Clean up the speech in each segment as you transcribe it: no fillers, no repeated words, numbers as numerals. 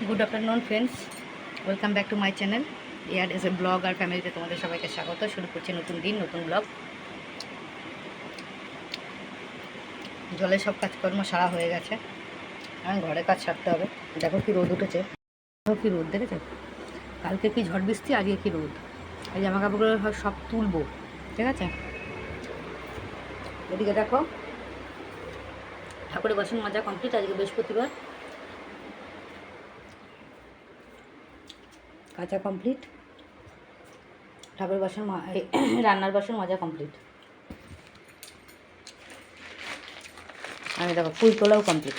Good afternoon friends, welcome back to my channel year S A blog আর ফ্যামিলিতে তোমাদের সবাইকে স্বাগত। শুরু করছি নতুন দিন, নতুন ব্লগ। জলের সব কাজকর্ম সারা হয়ে গেছে, এখন ঘরে কাজ সারতে হবে। দেখো কি রোদ উঠেছে, দেখো কি রোদ, দেখেছো? কালকে কি ঝড় বৃষ্টি, আজকে কি রোদ। এই জামা কাপড়গুলো সব তুলবো, ঠিক আছে? এদিকে দেখো, ঠাকুরের বাসন মাজা কমপ্লিট। আজকে বৃহস্পতিবার, কাঁচা কমপ্লিট। ঠাকুরের বাসন রান্নার বাসন মাজা কমপ্লিট। আমি দেখো ফুল তোলাও কমপ্লিট।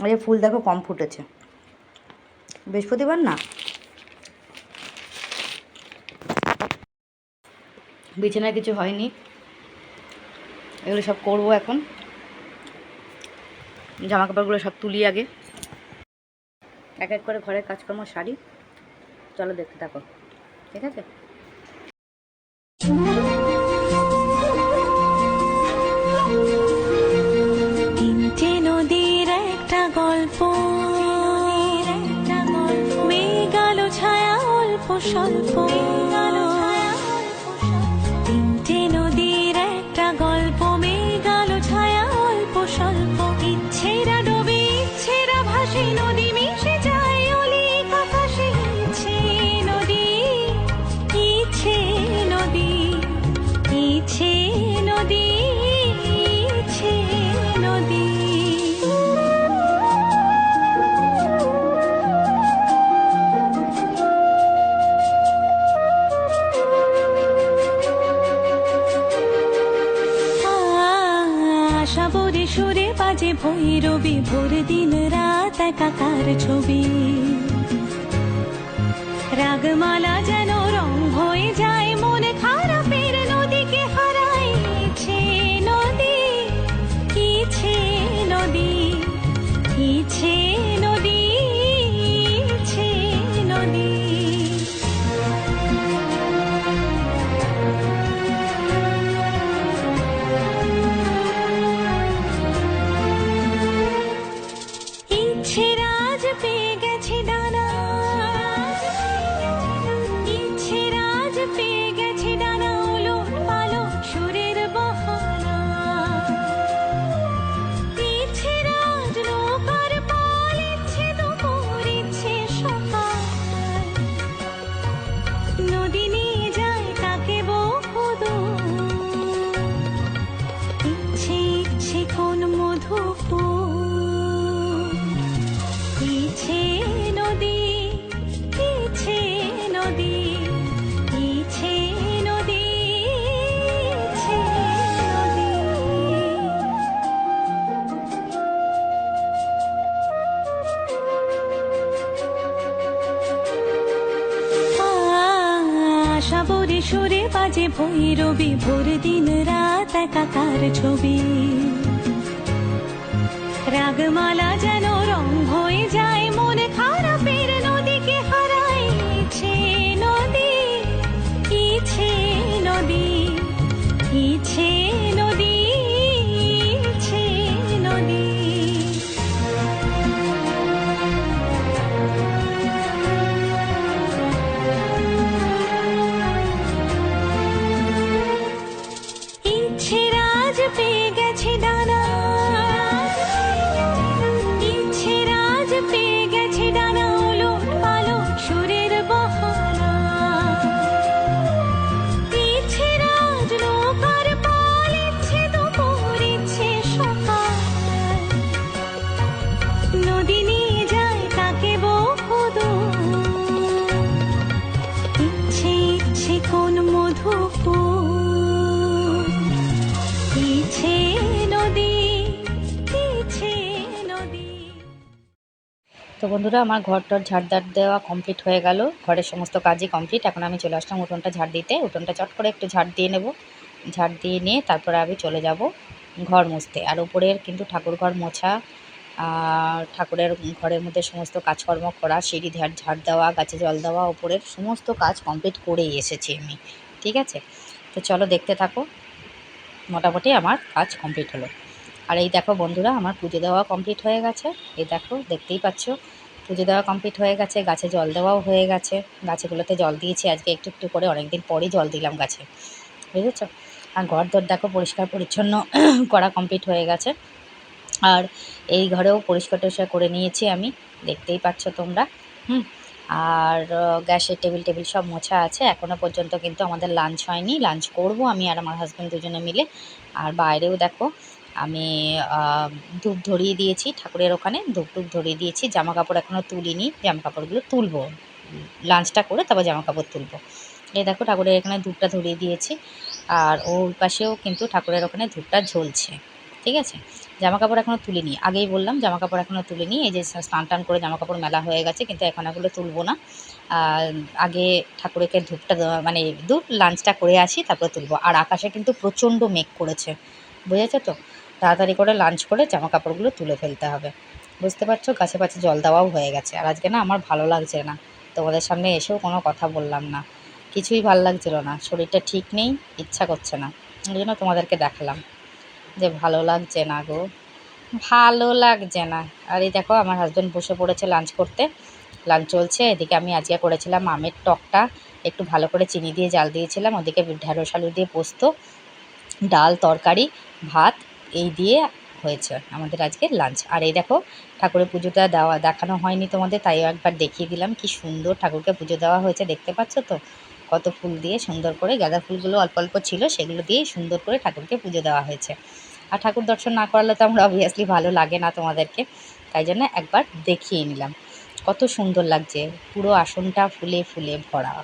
এই ফুল দেখো কম ফুটেছে, বৃহস্পতিবার না। বিছানায় কিছু হয়নি, এগুলো সব করবো এখন। জামা কাপড়গুলো সব তুলি আগে, এক এক করে ঘরের কাজকর্ম সারি। চলো দেখতে থাকো, ঠিক আছে? তিনটে নদীর একটা গল্প, মেঘ আলো ছায়া অল্প স্বল্প। তিনটে নদীর একটা গল্প, মেঘ আলো ছায়া অল্প স্বল্প। ইচ্ছেরা ডোবে, ইচ্ছেরা ভাসে, নদী মিশে যায় অলিক আকাশে। ইচ্ছে নদী, ইচ্ছে নদী, ইচ্ছে নদী, ইচ্ছে নদী। সাবরে সুরে বাজে ভৈরবী, ভোর দিন রাত একাকার ছবি। রাগমালা যেন রং হয়ে যায়, মন খারাপের নদীকে হারায়। ইচ্ছে নদী, ইচ্ছে নদী, ইচ্ছে নদী, ইচ্ছে নদী। ইচ্ছে রাজ পেয়ে গেছে ডানা, ইচ্ছে রাজ পেয়ে গেছে ডানা, ওলট পালট সুরের বাহানা। ইচ্ছে রাজ নৌকার পাল, ইচ্ছে দুপুর, ইচ্ছে সকাল। নদী নিয়ে যায় তাকে বহুদূর, ইচ্ছে ইচ্ছে কোন মধুপুর। ইচ্ছে নদী, ইচ্ছে নদী, ইচ্ছে নদী, ইচ্ছে নদী। সাবরে সুরে বাজে ভৈরবী, ভোর দিন রাত একাকার ছবি। রাগমালা যেন রং হয়ে যায়, মন খারাপের নদীকে হারায়। ইচ্ছে নদী, ইচ্ছে নদী, ইচ্ছে নদী, ইচ্ছে নদী। ইচ্ছে রাজ পেয়ে গেছে ডানা, ইচ্ছে রাজ পেয়ে গেছে ডানা, ওলট পালট সুরের বাহানা। ইচ্ছে রাজ নৌকার পাল, ইচ্ছে দুপুর, ইচ্ছে সকাল। নদী নিয়ে যায় তাকে বহুদূর, ইচ্ছে ইচ্ছে কোন মধুপুর। ইচ্ছে নদী, ইচ্ছে নদী। তো বন্ধুরা, আমার ঘরটার ঝাড় দেওয়া কমপ্লিট হয়ে গেল, ঘরের সমস্ত কাজই কমপ্লিট। এখন আমি চলে আসলাম উঠোনটা ঝাড় দিতে। উঠোনটা চট করে একটু ঝাড় দিয়ে নেব, ঝাড় দিয়ে নিয়ে তারপরে আমি চলে যাব ঘর মুছতে। আর উপরের কিন্তু ঠাকুর ঘর মোছা, আর ঠাকুরের ঘরের মধ্যে সমস্ত কাজকর্ম করা, সিঁড়ি ঝাড় দেওয়া, গাছে জল দেওয়া, উপরের সমস্ত কাজ কমপ্লিট করেই এসেছি আমি, ঠিক আছে? তো চলো দেখতে থাকো। মোটামুটি আমার কাজ কমপ্লিট হলো। আর এই দেখো বন্ধুরা, আমার পুজো দেওয়া কমপ্লিট হয়ে গেছে। এই দেখো, দেখতেই পাচ্ছ, পুজো দেওয়া কমপ্লিট হয়ে গেছে, গাছে জল দেওয়াও হয়ে গেছে। গাছগুলোতে জল দিয়েছি আজকে একটু একটু করে, অনেকদিন পরই জল দিলাম গাছে, বুঝেছ। আর ঘর-দর দেখো পরিষ্কার পরিচ্ছন্ন করা কমপ্লিট হয়ে গেছে। আর এই ঘরেও পরিষ্কার-টরিষ্কার করে নিয়েছি আমি, দেখতেই পাচ্ছ তোমরা। হুম। আর গ্যাসের টেবিল সব মোছা আছে। এখনো পর্যন্ত কিন্তু আমাদের লাঞ্চ হয়নি। লাঞ্চ করব আমি আর আমার হাসব্যান্ড দুজনে মিলে। আর বাইরেও দেখো আমি আ ধূপ ধরিয়ে দিয়েছি ঠাকুরের ওখানে, ধূপ-টুপ ধরিয়ে দিয়েছি। জামাকাপড় এখনো তুলিনি, জামাকাপড়গুলো তুলবো। লাঞ্চটা করে তারপর জামাকাপড় তুলবো। এই দেখো ঠাকুরের এখানে ধূপটা ধরিয়ে দিয়েছি। আর ওই পাশেও কিন্তু ঠাকুরের ওখানে ধূপটা জ্বলছে। ঠিক আছে? জামাকাপড় এখনো তুলিনি। আগেই বললাম জামাকাপড় এখনো তুলিনি। এই যে স্নান-টান করে জামাকাপড় মেলা হয়ে গেছে, কিন্তু এখন এগুলো তুলবো না। আ আগে ঠাকুরকে ধূপটা দেওয়া মানে লাঞ্চটা করে আসি, তারপরে তুলবো। আর আকাশে কিন্তু প্রচণ্ড মেঘ করেছে। বুঝেছো তো? তাড়াতাড়ি করে লাঞ্চ করে জামাকাপড়গুলো তুলে ফেলতে হবে। বুঝতে পারছো? গাছে জল দেওয়াও হয়ে গেছে। আর আজকে না আমার ভালো লাগছে না। তোমাদের সামনে এসেও কোনো কথা বললাম না। কিছুই ভাল লাগছিল না। শরীরটা ঠিক নেই, ইচ্ছা করছে না। ওই জন্য তোমাদেরকে দেখালাম যে ভালো লাগছে না গো, ভালো লাগছে না। আর এই দেখো আমার হাসব্যান্ড বসে পড়েছে লাঞ্চ করতে। লাঞ্চ চলছে। এদিকে আমি আজকে করেছিলাম আমের টকটা, একটু ভালো করে চিনি দিয়ে জাল দিয়েছিলাম। ওদিকে ঢ্যাঁড়স আলু দিয়ে পোস্ত, ডাল, তরকারি, ভাত, এই দিয়ে হয়েছে আমাদের আজকের লাঞ্চ। আর এই দেখো ঠাকুরের পুজোটা দেখানো হয়নি তোমাদের, তাইও একবার দেখিয়ে দিলাম। কি সুন্দর ঠাকুরকে পুজো দেওয়া হয়েছে, দেখতে পাচ্ছ তো? কত ফুল দিয়ে সুন্দর করে, গাঁদা ফুলগুলো অল্প অল্প ছিল, সেগুলো দিয়েই সুন্দর করে ঠাকুরকে পুজো দেওয়া হয়েছে। আর ঠাকুর দর্শন না করালে তো আমরা অবভিয়াসলি ভালো লাগে না তোমাদেরকে, তাই জন্য একবার দেখিয়ে নিলাম। কত সুন্দর লাগছে, পুরো আসনটা ফুলে ফুলে ভরা।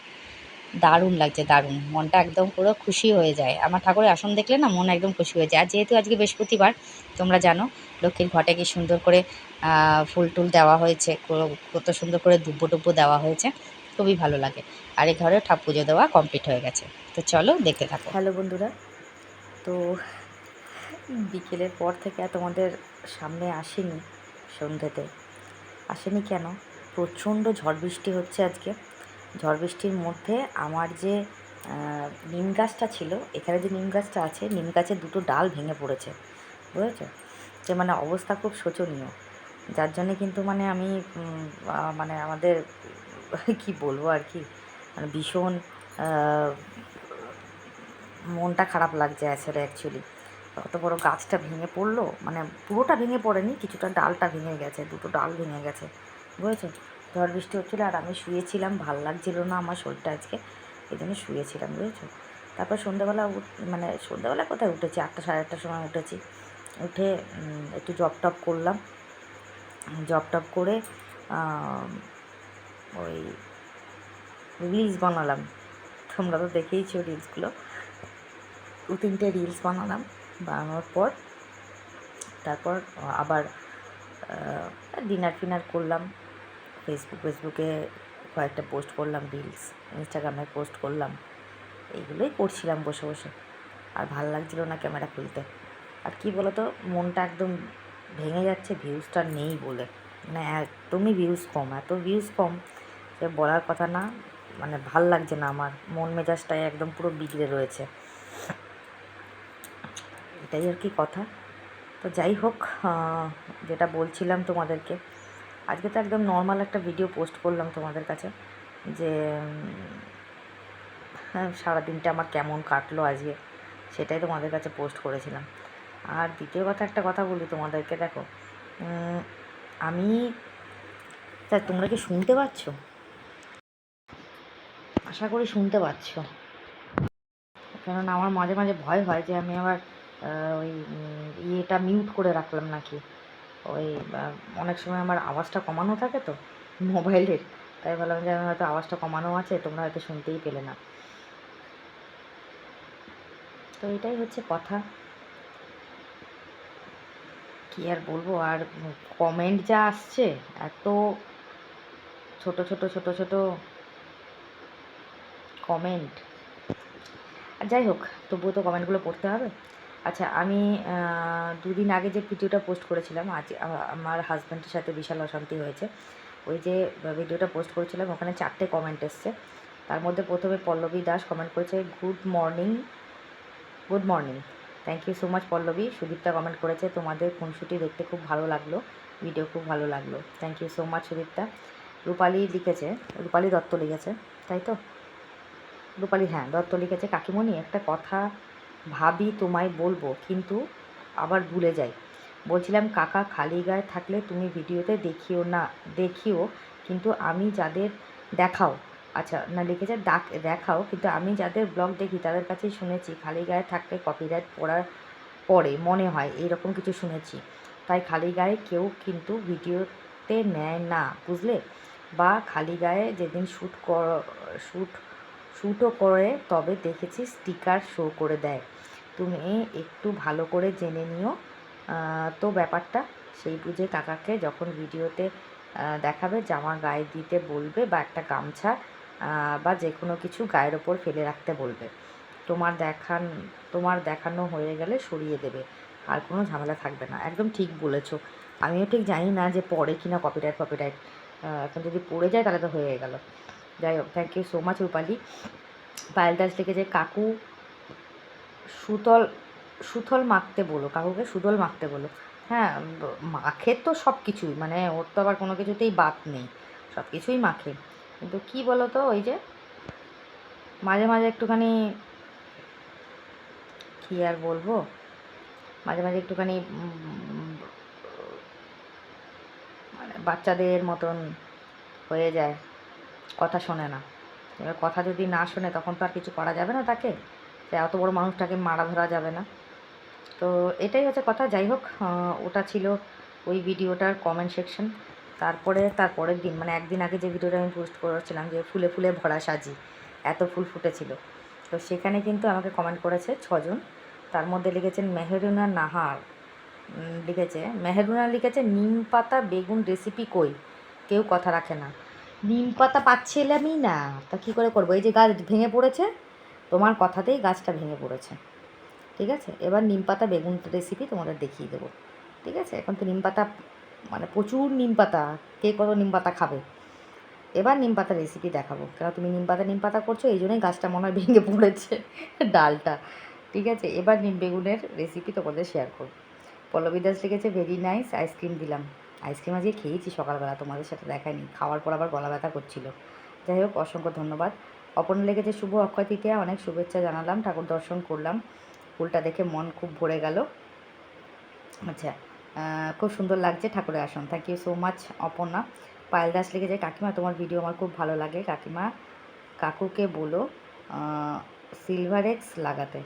দারুণ লাগছে, দারুণ। মনটা একদম পুরো খুশি হয়ে যায়। আমার ঠাকুরের আসন দেখলে না মন একদম খুশি হয়ে যায়। আর যেহেতু আজকে বৃহস্পতিবার, তোমরা জানো লক্ষ্মীর ঘটে কি সুন্দর করে ফুল-টুল দেওয়া হয়েছে, কত সুন্দর করে দুব্বো-টুব্বো দেওয়া হয়েছে। খুবই ভালো লাগে। আর এই ঘরেও পুজো দেওয়া কমপ্লিট হয়ে গেছে। তো চলো দেখতে থাকো। হ্যালো বন্ধুরা, তো বিকেলের পর থেকে আর তোমাদের সামনে আসিনি সন্ধ্যেতে। আসেনি কেন? প্রচণ্ড ঝড় বৃষ্টি হচ্ছে আজকে। ঝড় বৃষ্টির মধ্যে আমার যে নিম গাছটা ছিল, এখানে যে নিম গাছটা আছে, নিম গাছের দুটো ডাল ভেঙে পড়েছে, বুঝেছো? যে মানে অবস্থা খুব শোচনীয়। যার জন্যে কিন্তু মানে আমি মানে আমাদের কি বলবো আর কি, মানে ভীষণ মনটা খারাপ লাগছে আসলে অ্যাকচুয়ালি। অত বড় গাছটা ভেঙে পড়লো, মানে পুরোটা ভেঙে পড়েনি, কিছুটা ডালটা ভেঙে গেছে, দুটো ডাল ভেঙে গেছে, বুঝেছো? ঝড় বৃষ্টি হচ্ছিলো আর আমি শুয়েছিলাম, ভাল লাগছিল না আমার শরীরটা আজকে, এই জন্য শুয়েছিলাম, বুঝেছো? তারপর সন্ধ্যেবেলা মানে সন্ধ্যেবেলা কোথায় উঠেছি, 8টা সাড়ে 8টার সময় উঠেছি। উঠে একটু জব করলাম, জব করে ওই রিলস বানালাম। তোমরা তো দেখেইছো রিলসগুলো। 2-3টে রিলস বানালাম। বানানোর পর তারপর আবার ডিনার করলাম। ফেসবুকে কয়েকটা পোস্ট করলাম রিলস, ইনস্টাগ্রামে পোস্ট করলাম। এইগুলোই করছিলাম বসে বসে। আর ভাল লাগছিল না ক্যামেরা খুলতে। আর কি বলো তো, মনটা একদম ভেঙে যাচ্ছে ভিউজটা নেই বলে। মানে একদমই ভিউজ কম, এত ভিউজ কম যে বলার কথা না। মানে ভাল লাগছে না, আমার মন মেজাজটাই একদম পুরো বিগড়ে রয়েছে। এটাই আর কি কথা। তো যাই হোক, যেটা বলছিলাম তোমাদেরকে, আজকে তো একদম নর্মাল একটা ভিডিও পোস্ট করলাম তোমাদের কাছে, যে সারাদিনটা আমার কেমন কাটলো আজকে, সেটাই তোমাদের কাছে পোস্ট করেছিলাম। আর দ্বিতীয় একটা কথা বলি তোমাদেরকে, দেখো আমি, তা তোমরা কি শুনতে পাচ্ছ? আশা করি শুনতে পাচ্ছ, কারণ আমার মাঝে মাঝে ভয় হয় যে আমি আবার ওই ইয়েটা মিউট করে রাখলাম নাকি। ওই অনেক সময় আমার আওয়াজটা কমানো থাকে তো মোবাইলের, তাই ভাবলাম যে আমি হয়তো আওয়াজটা কমানো আছে, তোমরা হয়তো শুনতেই পেলে না। তো এটাই হচ্ছে কথা, কী আর বলবো। আর কমেন্ট যা আসছে, এত ছোট ছোট ছোট ছোট কমেন্ট। আর যাই হোক, তবুও তো কমেন্টগুলো পড়তে হবে। আচ্ছা, আমি 2 দিন আগে যে ভিডিওটা পোস্ট করেছিলাম, আজ আমার হাজব্যান্ডের সাথে বিশাল অশান্তি হয়েছে। ওই যে ভিডিওটা পোস্ট করেছিলাম, ওখানে 4টে কমেন্ট এসছে। তার মধ্যে প্রথমে পল্লবী দাস কমেন্ট করেছে, good morning. Thank you so much Pallabi. Sudipta comment করেছে তোমাদের খুনসুটি দেখতে খুব ভালো লাগলো, ভিডিও খুব ভালো লাগলো। Thank you so much Sudipta. Rupali লিখেছে, রূপালী দত্ত লিখেছে, তাই তো? রূপালী, হ্যাঁ, দত্ত লিখেছে, কাকিমণি একটা কথা ভাবি তোমায় বলবো কিন্তু আবার ভুলে যাই। বলছিলাম কাকা খালি গায়ে থাকলে তুমি ভিডিওতে দেখিও না, দেখিও কিন্তু আমি যাদের দেখাও, আচ্ছা না লিখেছে দেখাও কিন্তু আমি যাদের ব্লগ দেখি তাদের কাছেই শুনেছি খালি গায়ে থাকলে কপিরাইট পড়ে মনে হয়, এইরকম কিছু শুনেছি। তাই খালি গায়ে কেউ কিন্তু ভিডিওতে নেয় না, বুঝলে? বা খালি গায়ে যেদিন শ্যুট শ্যুটও করে তবে দেখেছি স্টিকার শো করে দেয়। তুমি একটু ভালো করে জেনে নিও তো ব্যাপারটা, সেই বুঝে কাকাকে যখন ভিডিওতে দেখাবে জামা গায়ে দিতে বলবে বা একটা গামছা বা যে কোনো কিছু গায়ের ওপর ফেলে রাখতে বলবে। তোমার দেখানো হয়ে গেলে সরিয়ে দেবে, আর কোনো ঝামেলা থাকবে না। একদম ঠিক বলেছো। আমিও ঠিক জানি না যে পড়ে কি না কপিরাইট। এখন যদি পড়ে যায় তাহলে তো হয়ে গেল। যাই হোক, থ্যাংক ইউ সো মাচ রূপালী। পায়েল দাস লিখেছে কাকু সুতল সুথল মাখতে বলো, কাকুকে সুদল মাখতে বলো। হ্যাঁ, মাখে তো সব কিছুই, মানে ওর তো আবার কোনো কিছুতেই বাদ নেই, সব কিছুই মাখে। কিন্তু কী বলো তো, ওই যে মাঝে মাঝে একটুখানি, কী আর বলবো, মাঝে মাঝে একটুখানি মানে বাচ্চাদের মতন হয়ে যায়, কথা শোনে না। এবার কথা যদি না শোনে তখন তো আর কিছু করা যাবে না তাকে, সে এত বড় মানুষটাকে মারা ধরা যাবে না। তো এটাই হচ্ছে কথা। যাই হোক, ওটা ছিল ওই ভিডিওটার কমেন্ট সেকশন। তারপরের দিন, মানে একদিন আগে যে ভিডিওটা আমি পোস্ট করেছিলাম যে ফুলে ফুলে ভরা সাজি, এত ফুল ফুটেছিল, তো সেখানে কিন্তু আমাকে কমেন্ট করেছে 6 জন। তার মধ্যে লিখেছেন মেহেরুনা নাহার, লিখেছে নিম পাতা বেগুন রেসিপি কই, কেউ কথা রাখে না। নিম পাতা পাচ্ছিলামই না, তা কী করে করবো? এই যে গাছ ভেঙে পড়েছে, তোমার কথাতেই গাছটা ভেঙে পড়েছে। ঠিক আছে, এবার নিম পাতা বেগুন রেসিপি তোমাদের দেখিয়ে দেবো। ঠিক আছে, এখন তো নিম পাতা, মানে প্রচুর নিম পাতা, কে কত নিম পাতা খাবে। এবার নিম পাতা রেসিপি দেখাবো, কেন তুমি নিম পাতা করছো, এই জন্যই গাছটা মনে হয় ভেঙে পড়েছে ডালটা। ঠিক আছে, এবার নিম বেগুনের রেসিপি তোমাদের শেয়ার করবো। পল্লবী দাস লিখেছে ভেরি নাইস, আইসক্রিম দিলাম। আইসক্রিম আজকে খেয়েছি সকালবেলা, তোমাদের সাথে দেখায়নি, খাওয়ার পর আবার গলা ব্যথা করছিল। যাই হোক, অসংখ্য ধন্যবাদ। অপর্ণা লিখেছে শুভ অক্ষয় তৃতীয়া, অনেক শুভেচ্ছা জানালাম, ঠাকুর দর্শন করলাম, ফুলটা দেখে মন খুব ভরে গেল। আচ্ছা, খুব সুন্দর লাগছে ঠাকুরের আসন। Thank you so much Aparna. Payel Das লিখেছে কাকিমা তোমার ভিডিও আমার খুব ভালো লাগে, কাকিমা কাকুকে বলো সিলভার এক্স লাগাতে।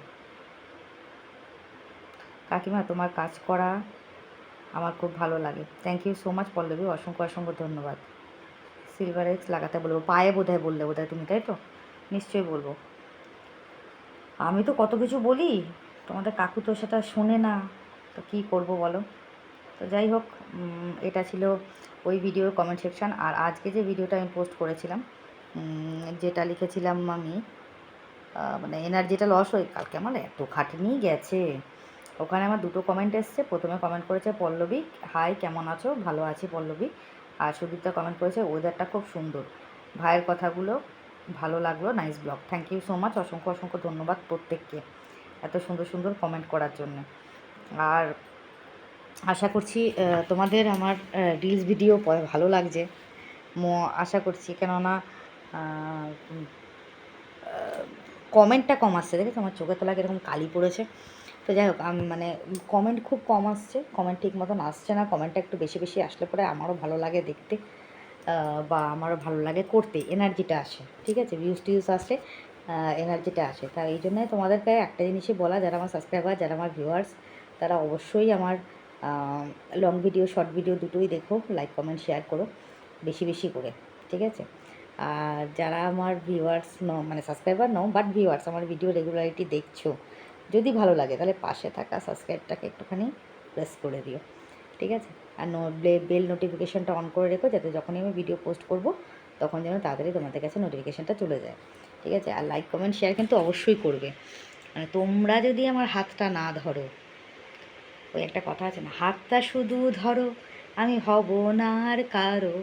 কাকিমা তোমার কাজ করা আমার খুব ভালো লাগে। Thank you so much Pallabi, অসংখ্য অসংখ্য ধন্যবাদ। সিলভার এক্স লাগাতে বলবো, পায়ে বোধহয় বললে বোধহয় তুমি, তাই তো? নিশ্চয়ই বলবো। আমি তো কত কিছু বলি, তোমাদের কাকু তো সেটা শোনে না, তো কী করবো বলো। তো যাই হোক, এটা ছিল ওই ভিডিওর কমেন্ট সেকশান। আর আজকে যে ভিডিওটা আমি পোস্ট করেছিলাম, যেটা লিখেছিলাম আমি, মানে এনার্জিটা লস হয়ে, কালকে আমার এত খাটনি গেছে। ওখানে আমার 2টো কমেন্ট এসছে। প্রথমে কমেন্ট করেছে পল্লবী, হাই কেমন আছো, ভালো আছি পল্লবী। আর সুদীপ্তা কমেন্ট করেছে ওয়েদারটা খুব সুন্দর, ভাইয়ের কথাগুলো ভালো লাগলো, nice blog. Thank you so much, অসংখ্য অসংখ্য ধন্যবাদ প্রত্যেককে এত সুন্দর সুন্দর কমেন্ট করার জন্য। আর আশা করছি তোমাদের আমার রিলস ভিডিও ভালো লাগছে, আশা করছি, কেননা কমেন্টটা কম আসছে, দেখেছো আমার চোখের তলায় এরকম কালি পড়েছে। তো যাই হোক, আমি মানে কমেন্ট খুব কম আসছে, কমেন্ট ঠিক মতন আসছে না। কমেন্টটা একটু বেশি বেশি আসলে পরে আমারও ভালো লাগে দেখতে, বা আমারও ভালো লাগে করতে, এনার্জিটা আসে। ঠিক আছে, ভিউজ আসে, এনার্জিটা আসে। তাই এই জন্যই তোমাদেরকে একটা জিনিসই বলা, যারা আমার সাবস্ক্রাইবার, যারা আমার ভিউয়ার্স, তারা অবশ্যই আমার লং ভিডিও শর্ট ভিডিও দুটোই দেখো, লাইক কমেন্ট শেয়ার করো বেশি বেশি করে। ঠিক আছে, আর যারা আমার ভিউয়ার্স নও, মানে সাবস্ক্রাইবার নও বাট ভিউয়ার্স, আমার ভিডিও রেগুলারিটি দেখছো, যদি ভালো লাগে তাহলে পাশে থাকা সাবস্ক্রাইবটাকে একটুখানি প্রেস করে দিও। ঠিক আছে, আর বেল নোটিফিকেশানটা অন করে রেখো, যাতে যখনই আমি ভিডিও পোস্ট করব তখন যেন তাড়াতাড়ি তোমাদের কাছে নোটিফিকেশানটা চলে যায়। ঠিক আছে, আর লাইক কমেন্ট শেয়ার কিন্তু অবশ্যই করবে। মানে তোমরা যদি আমার হাতটা না ধরো, ওই একটা কথা আছে না, হাতটা শুধু ধরো আমি হব না আর কারো,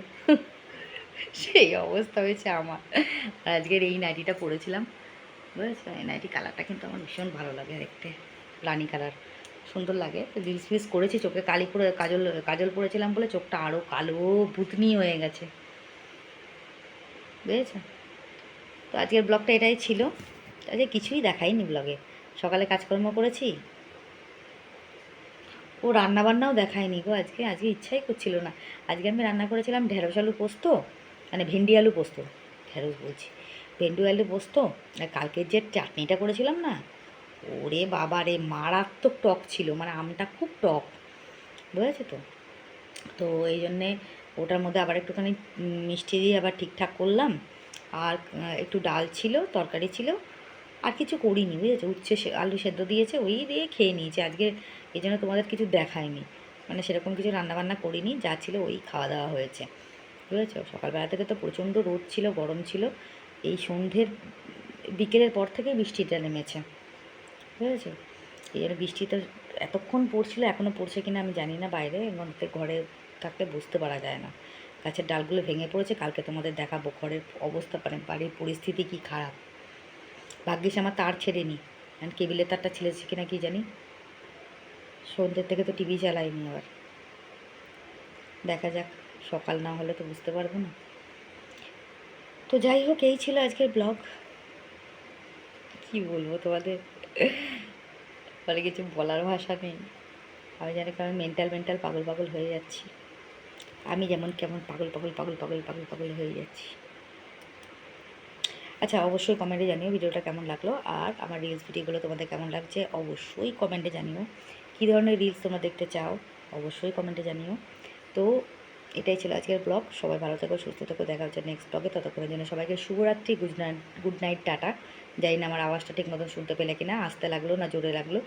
সেই অবস্থা হয়েছে আমার। আর আজকের এই নাইটিটা পরেছিলাম, বুঝেছো? এই নাইটি কালারটা কিন্তু আমার ভীষণ ভালো লাগে দেখতে। রানি কালার, সুন্দর লাগে। রিলস ফিলস করেছি, চোখে কালি পরে কাজল কাজল পরেছিলাম বলে চোখটা আরও কালো ভূতনি হয়ে গেছে, বুঝেছো? তো আজকের ব্লগটা এটাই ছিল। আজকে কিছুই দেখাইনি ব্লগে। সকালে কাজকর্ম করেছি, ও রান্নাবান্নাও দেখায়নি গো আজকে। আজকে ইচ্ছাই করছিল না। আজকে আমি রান্না করেছিলাম ঢেঁড়স আলু পোস্ত, মানে ভেন্ডি আলু পোস্ত, ঢেঁড়স বলছি, ভেন্ডি আলু পোস্ত। আর কালকের যে চাটনিটা করেছিলাম না, ওরে বাবা রে, মারাত্মক টক ছিল, মানে আমটা খুব টক, বুঝেছো তো? তো এই জন্যে ওটার মধ্যে আবার একটুখানি মিষ্টি দিয়ে আবার ঠিকঠাক করলাম। আর একটু ডাল ছিল, তরকারি ছিল, আর কিছু করিনি, বুঝেছো? আলু সেদ্ধ দিয়েছে, ওই দিয়ে খেয়ে নিয়েছি আজকে। এই জন্য তোমাদের কিছু দেখায়নি, মানে সেরকম কিছু রান্নাবান্না করিনি, যা ছিল ওই খাওয়া দাওয়া হয়েছে, বুঝেছো? সকালবেলা থেকে তো প্রচণ্ড রোদ ছিল, গরম ছিল। এই সন্ধ্যের বিকেলের পর থেকে বৃষ্টিটা নেমেছে, বুঝেছো? এই জন্য বৃষ্টিটা এতক্ষণ পড়ছিল, এখনও পড়ছে কিনা আমি জানি না। বাইরে ঘরে থাকলে বুঝতে পারা যায় না। গাছের ডালগুলো ভেঙে পড়েছে, কালকে তোমাদের দেখাবো ঘরের অবস্থা, মানে বাড়ির পরিস্থিতি কী খারাপ। ভাগ্যিস আমার তার ছেড়েনি, কারণ কেবিলের তারটা ছেড়েছে কিনা কি জানি। সন্ধ্যের থেকে তো টিভি চালাইনি আবার, দেখা যাক, সকাল না হলে তো বুঝতে পারবো না। তো যাই হোক, এই ছিল আজকের ব্লগ। কি বলবো তোমাদের, মানে কিছু বলার ভাষা নেই। আমি জানি কারণ মেন্টাল মেন্টাল পাগল পাগল হয়ে যাচ্ছি। আমি যেমন কেমন পাগল পাগল পাগল পাগল পাগল পাগল হয়ে যাচ্ছি। আচ্ছা, অবশ্যই কমেন্টে জানিও ভিডিওটা কেমন লাগলো, আর আমার রিলস ভিডিওগুলো তোমাদের কেমন লাগছে অবশ্যই কমেন্টে জানিও। কী ধরনের রিলস তোমরা দেখতে চাও অবশ্যই কমেন্টে জানিও। তো এটাই ছিল আজকের ব্লগ। সবাই ভালো থেকো, সুস্থ থেকো, দেখা হচ্ছে নেক্সট ব্লগে। ততক্ষণের জন্য সবাইকে শুভরাত্রি, গুড নাইট, টাটা। জানি না আমার আওয়াজটা ঠিক মতন শুনতে পেলে কিনা, আসতে লাগলো না জোরে লাগলো।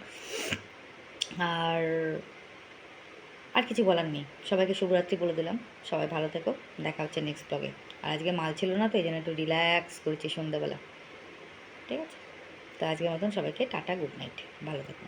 আর আর কিছু বলার নেই, সবাইকে শুভরাত্রি বলে দিলাম। সবাই ভালো থেকো, দেখা হচ্ছে নেক্সট ব্লগে। আর আজকে মাল ছিল না, তো এই জন্য একটু রিল্যাক্স করেছি সন্ধ্যাবেলা, ঠিক আছে? তো আজকের মতন সবাইকে টাটা, গুড নাইট, ভালো থেকো।